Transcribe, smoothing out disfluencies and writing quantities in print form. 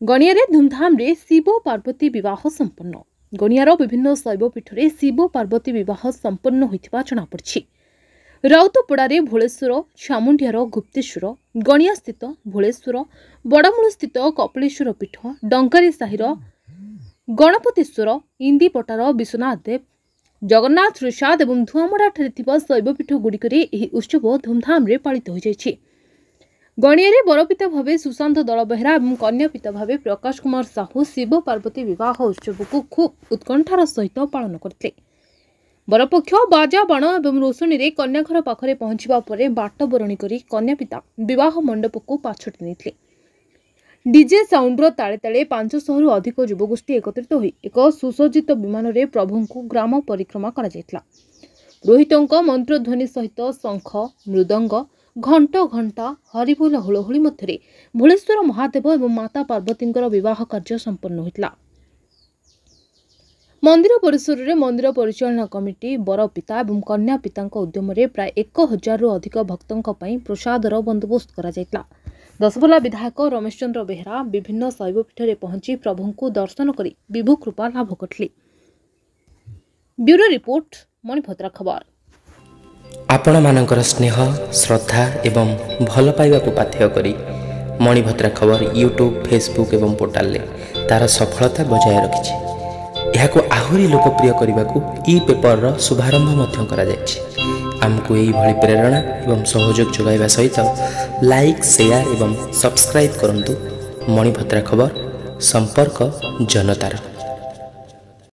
गणिया धूमधाम रे शिव पार्वती विवाह संपन्न। गणियार विभिन्न शैवपीठ में शिव पार्वती विवाह संपन्न होता जमापड़ी। राउतपड़े भोलेश्वर, चामुंडियार गुप्तेश्वर, गणिया स्थित भोलेश्वर, बड़मूल स्थित कपिलेश्वर पीठ, डंकारी साहिर गणपतेश्वर, इंदीपटार विश्वनाथ देव, जगन्नाथ प्रसाद और धुआमड़ा शैवपीठ गुड़िक उत्सव धूमधाम पालित हो जाएगी। गणिया बरपिता भाव सुशांत दलबेहरा और कन्यापिता भाव प्रकाश कुमार साहू शिव पार्वती विवाह उत्सव को खूब उत्कंठार सहित पालन करते। बरपक्ष बाजा बाण और रोषणी में कन्याघर पाखरे पहुंचवा पर बाट बरणी कर कन्यापिता विवाह मंडप को पाछोटी नहीं। डीजे साउंडर ताले ताले 500 रु अधिक युवगोष्ठी एकत्रित हो एक सुसज्जित विमान में प्रभु को ग्राम परिक्रमा करा। रोहितों मंत्रध्वनि सहित शंख, मृदंग, घंट घंटा, हरिबोल हुलहुली मध्य भोलेश्वर महादेव और माता पार्वती विवाह कार्य संपन्न होता। मंदिर परिसर में मंदिर परिचालना कमिटी, बर पिता और कन्या पिता उद्यम प्राय 1000 रु अधिक भक्तों प्रसादर बंदोबस्त करा। दशपल्ला विधायक रमेश चंद्र बेहरा विभिन्न शैवपीठ में पहुंची प्रभु को दर्शन कर विभु कृपा लाभ करते। ब्यूरो रिपोर्ट, मणिभद्रा खबर। आपण मानकर स्नेह, श्रद्धा एवं भल पाइबा को पाथेय करी मणिभद्रा खबर यूट्यूब, फेसबुक एवं पोर्टाल ले तार सफलता बजाय रखिछि। एहाको आहुरी लोकप्रिय करने को ई पेपर शुभारंभ मध्य करा जायछि। आमको यही भली प्रेरणा एवं सहयोग जोगाइबा सहित लाइक, शेयर एवं सब्सक्राइब करंतु। मणिभद्रा खबर, संपर्क जनतार।